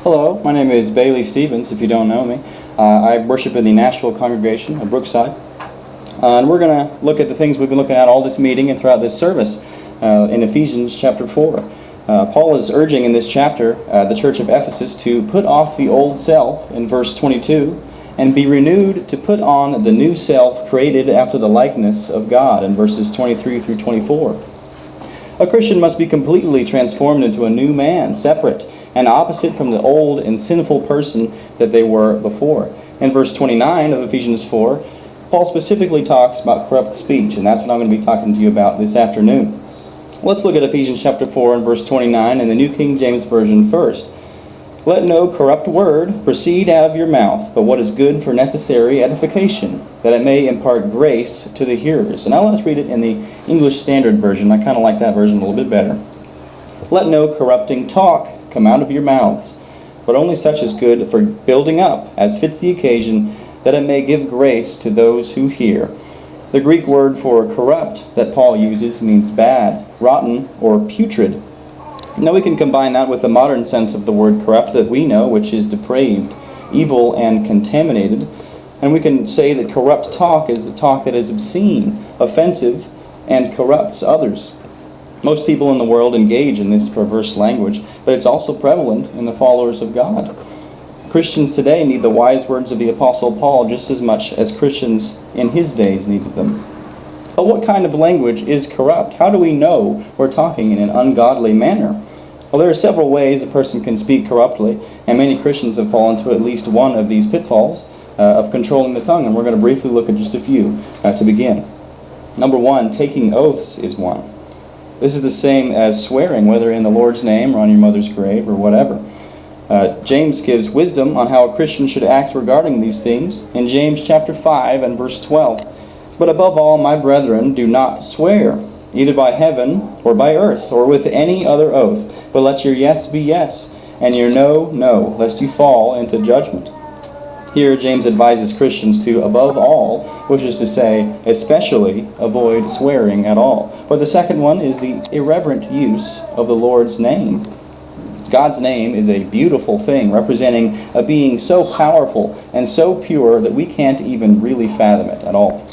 Hello, my name is Bailey Stevens, if you don't know me. I worship in the Nashville congregation of Brookside. And we're going to look at the things we've been looking at all this meeting and throughout this service in Ephesians chapter 4. Paul is urging in this chapter the church of Ephesus to put off the old self in verse 22 and be renewed to put on the new self created after the likeness of God in verses 23 through 24. A Christian must be completely transformed into a new man, separate and opposite from the old and sinful person that they were before. In verse 29 of Ephesians 4, Paul specifically talks about corrupt speech, and that's what I'm going to be talking to you about this afternoon. Let's look at Ephesians chapter 4 and verse 29 in the New King James Version first. Let no corrupt word proceed out of your mouth, but what is good for necessary edification, that it may impart grace to the hearers. And now let's read it in the English Standard Version. I kind of like that version a little bit better. Let no corrupting talk come out of your mouths, but only such as good for building up, as fits the occasion, that it may give grace to those who hear. The Greek word for corrupt that Paul uses means bad, rotten, or putrid. Now we can combine that with the modern sense of the word corrupt that we know, which is depraved, evil, and contaminated. And we can say that corrupt talk is the talk that is obscene, offensive, and corrupts others. Most people in the world engage in this perverse language, but it's also prevalent in the followers of God. Christians today need the wise words of the Apostle Paul just as much as Christians in his days needed them. But what kind of language is corrupt? How do we know we're talking in an ungodly manner? Well, there are several ways a person can speak corruptly, and many Christians have fallen into at least one of these pitfalls of controlling the tongue, and we're going to briefly look at just a few to begin. Number one, taking oaths is one. This is the same as swearing, whether in the Lord's name or on your mother's grave or whatever. James gives wisdom on how a Christian should act regarding these things in James chapter 5 and verse 12. But above all, my brethren, do not swear, either by heaven or by earth or with any other oath, but let your yes be yes, and your no, no, lest you fall into judgment. Here, James advises Christians to, above all, which is to say, especially, avoid swearing at all. But the second one is the irreverent use of the Lord's name. God's name is a beautiful thing, representing a being so powerful and so pure that we can't even really fathom it at all.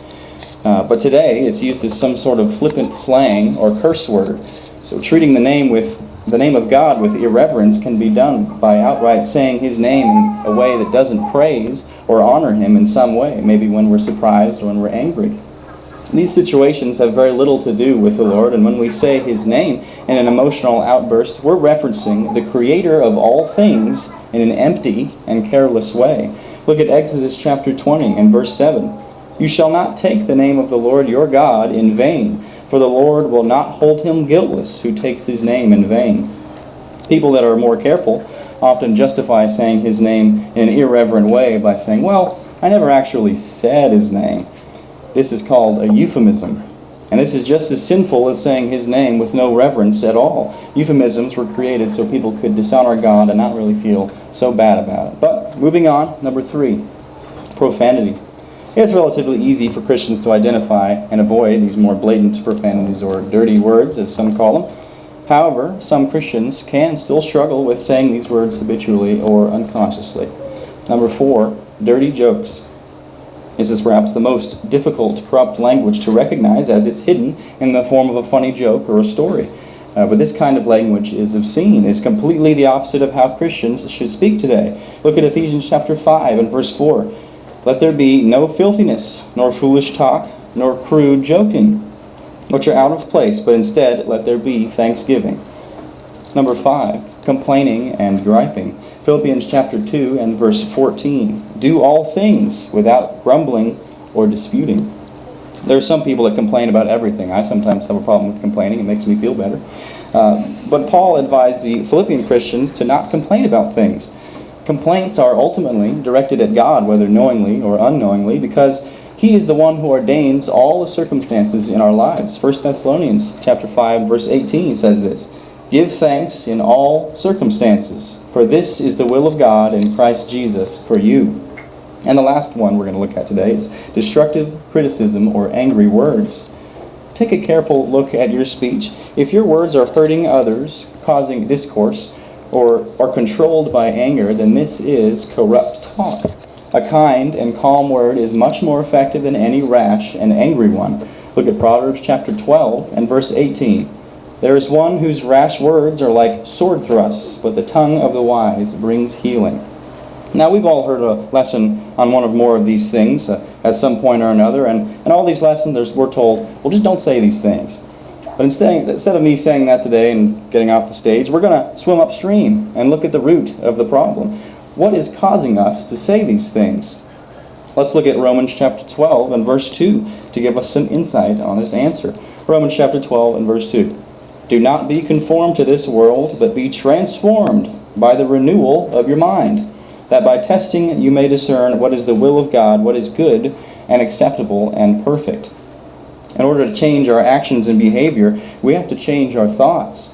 But today, it's used as some sort of flippant slang or curse word. So treating the name of God with irreverence can be done by outright saying his name in a way that doesn't praise or honor him in some way, maybe when we're surprised or when we're angry. These situations have very little to do with the Lord, and when we say his name in an emotional outburst, we're referencing the creator of all things in an empty and careless way. Look at Exodus chapter 20 and verse 7. You shall not take the name of the Lord your God in vain, for the Lord will not hold him guiltless who takes his name in vain. People that are more careful often justify saying his name in an irreverent way by saying, well, I never actually said his name. This is called a euphemism. And this is just as sinful as saying his name with no reverence at all. Euphemisms were created so people could dishonor God and not really feel so bad about it. But moving on, number 3, profanity. It's relatively easy for Christians to identify and avoid these more blatant profanities or dirty words, as some call them. However, some Christians can still struggle with saying these words habitually or unconsciously. Number 4, dirty jokes. This is perhaps the most difficult corrupt language to recognize, as it's hidden in the form of a funny joke or a story. But this kind of language is obscene, is completely the opposite of how Christians should speak today. Look at Ephesians chapter 5 and verse 4. Let there be no filthiness, nor foolish talk, nor crude joking, which are out of place, but instead let there be thanksgiving. Number 5, complaining and griping. Philippians chapter 2 and verse 14. Do all things without grumbling or disputing. There are some people that complain about everything. I sometimes have a problem with complaining. It makes me feel better. But Paul advised the Philippian Christians to not complain about things. Complaints are ultimately directed at God, whether knowingly or unknowingly, because he is the one who ordains all the circumstances in our lives. 1 Thessalonians chapter 5 verse 18 says this. Give thanks in all circumstances, for this is the will of God in Christ Jesus for you. And the last one we're going to look at today is destructive criticism or angry words. Take a careful look at your speech. If your words are hurting others, causing discourse, or are controlled by anger, then this is corrupt talk. A kind and calm word is much more effective than any rash and angry one. Look at Proverbs chapter 12 and verse 18. There is one whose rash words are like sword thrusts, but the tongue of the wise brings healing. Now, we've all heard a lesson on one or more of these things at some point or another, and in all these lessons we're told, well, just don't say these things. But instead of me saying that today and getting off the stage, we're going to swim upstream and look at the root of the problem. What is causing us to say these things? Let's look at Romans chapter 12 and verse 2 to give us some insight on this answer. Romans chapter 12 and verse 2. Do not be conformed to this world, but be transformed by the renewal of your mind, that by testing you may discern what is the will of God, what is good and acceptable and perfect. In order to change our actions and behavior, we have to change our thoughts.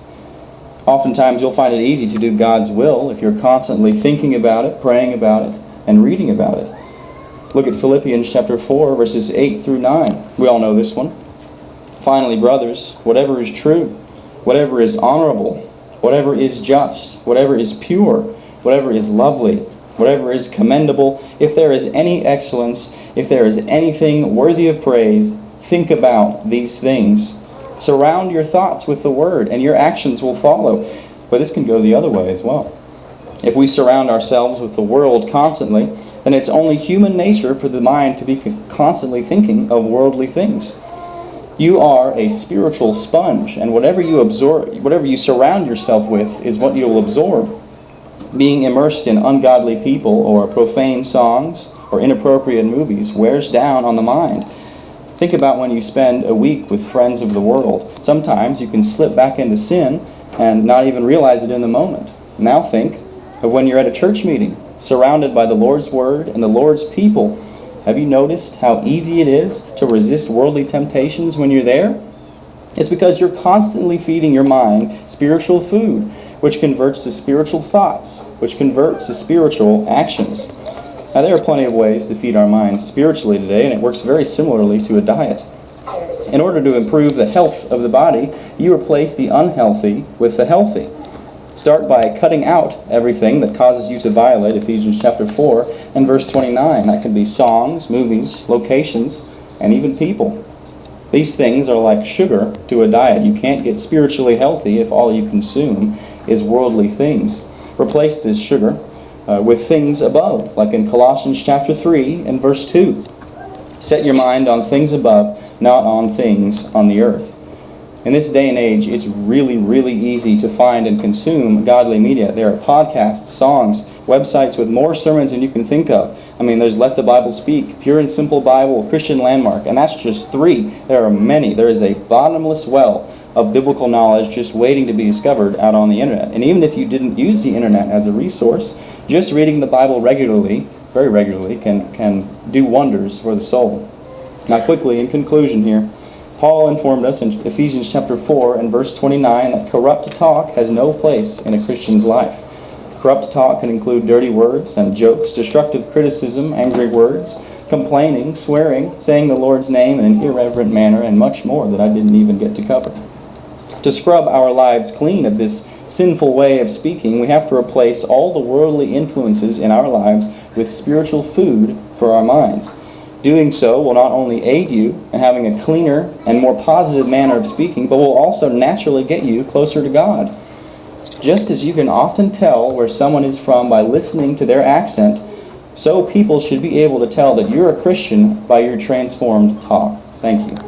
Oftentimes you'll find it easy to do God's will if you're constantly thinking about it, praying about it, and reading about it. Look at Philippians chapter 4, verses 8 through 9. We all know this one. Finally, brothers, whatever is true, whatever is honorable, whatever is just, whatever is pure, whatever is lovely, whatever is commendable, if there is any excellence, if there is anything worthy of praise, think about these things. Surround your thoughts with the Word, and your actions will follow. But this can go the other way as well. If we surround ourselves with the world constantly, then it's only human nature for the mind to be constantly thinking of worldly things. You are a spiritual sponge, and whatever you surround yourself with is what you will absorb. Being immersed in ungodly people or profane songs or inappropriate movies wears down on the mind. Think about when you spend a week with friends of the world. Sometimes you can slip back into sin and not even realize it in the moment. Now think of when you're at a church meeting, surrounded by the Lord's Word and the Lord's people. Have you noticed how easy it is to resist worldly temptations when you're there? It's because you're constantly feeding your mind spiritual food, which converts to spiritual thoughts, which converts to spiritual actions. Now, there are plenty of ways to feed our minds spiritually today, and it works very similarly to a diet. In order to improve the health of the body, you replace the unhealthy with the healthy. Start by cutting out everything that causes you to violate Ephesians chapter 4 and verse 29. That can be songs, movies, locations, and even people. These things are like sugar to a diet. You can't get spiritually healthy if all you consume is worldly things. Replace this sugar with things above, like in Colossians chapter 3 and verse 2. Set your mind on things above, not on things on the earth. In this day and age, it's really, really easy to find and consume godly media. There are podcasts, songs, websites with more sermons than you can think of. I mean, there's Let the Bible Speak, Pure and Simple Bible, Christian Landmark, and that's just 3. There are many. There is a bottomless well of biblical knowledge just waiting to be discovered out on the internet. And even if you didn't use the internet as a resource, just reading the Bible regularly, very regularly, can do wonders for the soul. Now quickly, in conclusion here, Paul informed us in Ephesians chapter 4 and verse 29 that corrupt talk has no place in a Christian's life. Corrupt talk can include dirty words and jokes, destructive criticism, angry words, complaining, swearing, saying the Lord's name in an irreverent manner, and much more that I didn't even get to cover. To scrub our lives clean of this sinful way of speaking, we have to replace all the worldly influences in our lives with spiritual food for our minds. Doing so will not only aid you in having a cleaner and more positive manner of speaking, but will also naturally get you closer to God. Just as you can often tell where someone is from by listening to their accent, so people should be able to tell that you're a Christian by your transformed talk. Thank you.